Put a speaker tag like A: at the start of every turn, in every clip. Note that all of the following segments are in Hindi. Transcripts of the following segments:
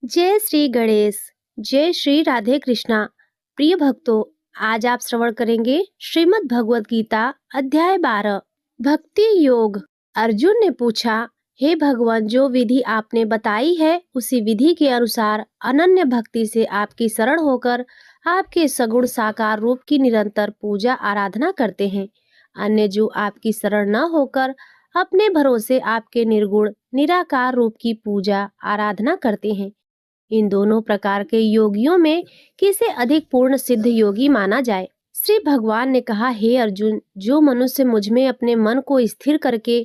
A: जय श्री गणेश। जय श्री राधे कृष्णा। प्रिय भक्तों, आज आप श्रवण करेंगे श्रीमद् भगवद गीता अध्याय 12 भक्ति योग। अर्जुन ने पूछा, हे भगवान, जो विधि आपने बताई है उसी विधि के अनुसार अनन्य भक्ति से आपकी शरण होकर आपके सगुण साकार रूप की निरंतर पूजा आराधना करते हैं। अन्य जो आपकी शरण न होकर अपने भरोसे आपके निर्गुण निराकार रूप की पूजा आराधना करते हैं, इन दोनों प्रकार के योगियों में किसे अधिक पूर्ण सिद्ध योगी माना जाए। श्री भगवान ने कहा, हे अर्जुन, जो मनुष्य मुझ में अपने मन को स्थिर करके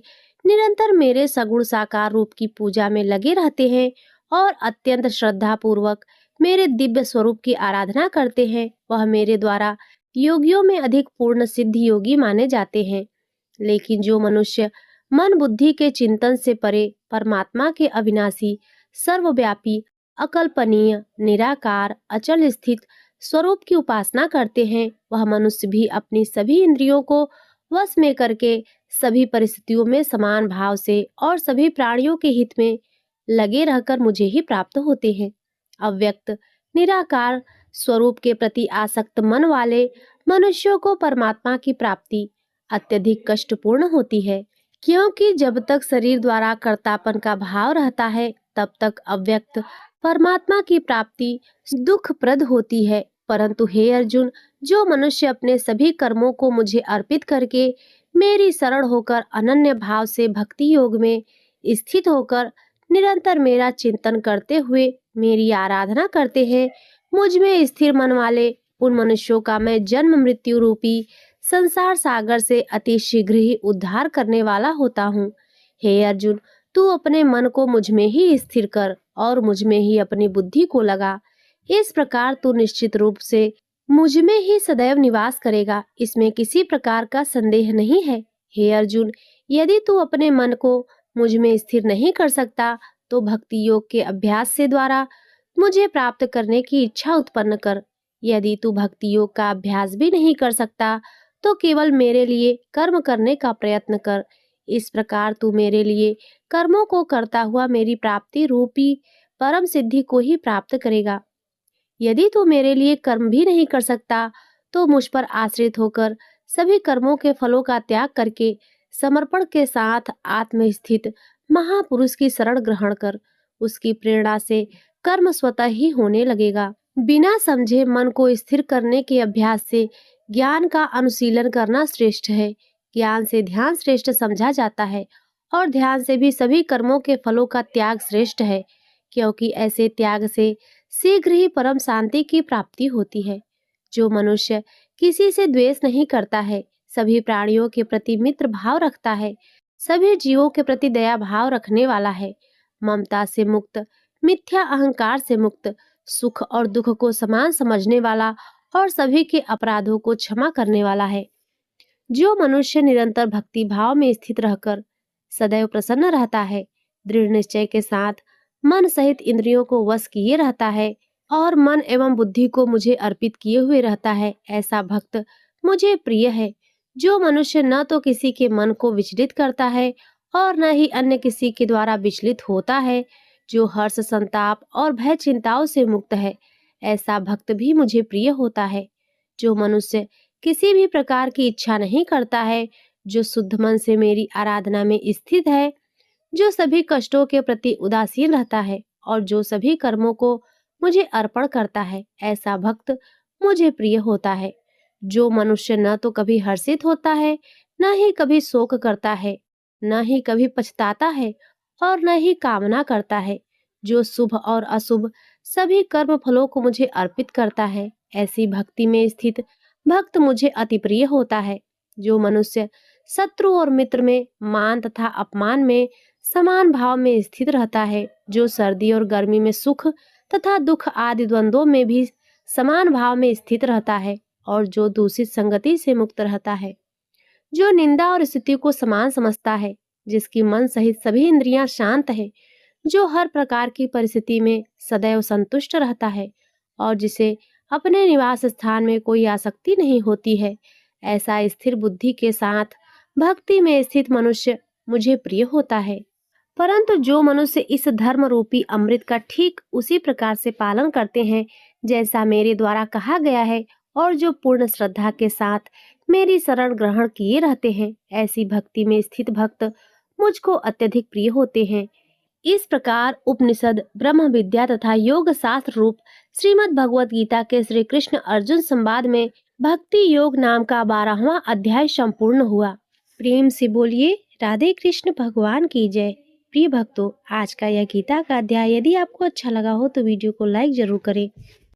A: निरंतर मेरे सगुण साकार रूप की पूजा में लगे रहते हैं और अत्यंत श्रद्धा पूर्वक मेरे दिव्य स्वरूप की आराधना करते हैं, वह मेरे द्वारा योगियों में अधिक पूर्ण सिद्ध योगी माने जाते हैं। लेकिन जो मनुष्य मन बुद्धि के चिंतन से परे परमात्मा के अविनाशी, सर्वव्यापी, अकल्पनीय, निराकार, अचल स्थित स्वरूप की उपासना करते हैं, वह मनुष्य भी अपनी सभी इंद्रियों को वश में करके सभी परिस्थितियों में समान भाव से और सभी प्राणियों के हित में लगे रहकर मुझे ही प्राप्त होते हैं। अव्यक्त निराकार स्वरूप के प्रति आसक्त मन वाले मनुष्यों को परमात्मा की प्राप्ति अत्यधिक कष्टपूर्ण होती है, क्योंकि जब तक शरीर द्वारा कर्तापन का भाव रहता है तब तक अव्यक्त परमात्मा की प्राप्ति दुखप्रद होती है। परंतु हे अर्जुन, जो मनुष्य अपने सभी कर्मों को मुझे अर्पित करके मेरी शरण होकर अनन्य भाव से भक्ति योग में स्थित होकर निरंतर मेरा चिंतन करते हुए मेरी आराधना करते हैं, मुझ में स्थिर मन वाले उन मनुष्यों का मैं जन्म मृत्यु रूपी संसार सागर से अति शीघ्र ही उद्धार करने वाला होता हूँ। हे अर्जुन, तू अपने मन को मुझ में ही स्थिर कर और मुझ में ही अपनी बुद्धि को लगा। इस प्रकार तू निश्चित रूप से मुझ में ही सदैव निवास करेगा, इसमें किसी प्रकार का संदेह नहीं है। हे अर्जुन, यदि तू अपने मन को मुझ में स्थिर नहीं कर सकता तो भक्ति योग के अभ्यास से द्वारा मुझे प्राप्त करने की इच्छा उत्पन्न कर। यदि तू भक्ति योग का अभ्यास भी नहीं कर सकता तो केवल मेरे लिए कर्म करने का प्रयत्न कर। इस प्रकार तू मेरे लिए कर्मों को करता हुआ मेरी प्राप्ति रूपी परम सिद्धि को ही प्राप्त करेगा। यदि तू मेरे लिए कर्म भी नहीं कर सकता तो मुझ पर आश्रित होकर सभी कर्मों के फलों का त्याग करके समर्पण के साथ आत्मस्थित महापुरुष की शरण ग्रहण कर। उसकी प्रेरणा से कर्म स्वतः ही होने लगेगा। बिना समझे मन को स्थिर करने के अभ्यास से ज्ञान का अनुशीलन करना श्रेष्ठ है। ज्ञान से ध्यान श्रेष्ठ समझा जाता है और ध्यान से भी सभी कर्मों के फलों का त्याग श्रेष्ठ है, क्योंकि ऐसे त्याग से शीघ्र ही परम शांति की प्राप्ति होती है। जो मनुष्य किसी से द्वेष नहीं करता है, सभी प्राणियों के प्रति मित्र भाव रखता है, सभी जीवों के प्रति दया भाव रखने वाला है, ममता से मुक्त, मिथ्या अहंकार से मुक्त, सुख और दुख को समान समझने वाला और सभी के अपराधों को क्षमा करने वाला है। जो मनुष्य निरंतर भक्ति भाव में स्थित रहकर सदैव प्रसन्न रहता है, दृढ़ निश्चय के साथ मन सहित इंद्रियों को वश किए रहता है और मन एवं बुद्धि को मुझे अर्पित किए हुए रहता है, ऐसा भक्त मुझे प्रिय है। जो मनुष्य न तो किसी के मन को विचलित करता है और न ही अन्य किसी के द्वारा विचलित होता है, जो हर्ष संताप और भय चिंताओं से मुक्त है, ऐसा भक्त भी मुझे प्रिय होता है। जो मनुष्य किसी भी प्रकार की इच्छा नहीं करता है, जो शुद्ध मन से मेरी आराधना में स्थित है, जो सभी कष्टों के प्रति उदासीन रहता है और जो सभी कर्मों को मुझे अर्पण करता है, ऐसा भक्त मुझे प्रिय होता है। जो मनुष्य न तो कभी हर्षित होता है, न ही कभी शोक करता है, न ही कभी पछताता है और न ही कामना करता है, जो शुभ और अशुभ सभी कर्म फलों को मुझे अर्पित करता है, ऐसी भक्ति में स्थित भक्त मुझे अति प्रिय होता है। जो मनुष्य शत्रु और मित्र में, मान तथा अपमान में समान भाव में स्थित रहता है, जो सर्दी और गर्मी में सुख तथा दुख आदि द्वंद्वों में भी समान भाव में स्थित रहता है और जो दूषित संगति से मुक्त रहता है, जो निंदा और स्तुति को समान समझता है, जिसकी मन सहित सभी इंद्रियां शांत है, जो हर प्रकार की परिस्थिति में सदैव संतुष्ट रहता है और जिसे अपने निवास स्थान में कोई आसक्ति नहीं होती है, ऐसा स्थिर बुद्धि के साथ भक्ति में स्थित मनुष्य मुझे प्रिय होता है। परंतु जो मनुष्य इस धर्म रूपी अमृत का ठीक उसी प्रकार से पालन करते हैं जैसा मेरे द्वारा कहा गया है, और जो पूर्ण श्रद्धा के साथ मेरी शरण ग्रहण किए रहते हैं, ऐसी भक्ति में स्थित भक्त मुझको अत्यधिक प्रिय होते हैं। इस प्रकार उपनिषद, ब्रह्म विद्या तथा योग शास्त्र रूप श्रीमद् भगवत गीता के श्री कृष्ण अर्जुन संवाद में भक्ति योग नाम का 12वां अध्याय संपूर्ण हुआ। प्रेम से बोलिए राधे कृष्ण भगवान की जय। प्रिय भक्तों, आज का यह गीता का अध्याय यदि आपको अच्छा लगा हो तो वीडियो को लाइक जरूर करें।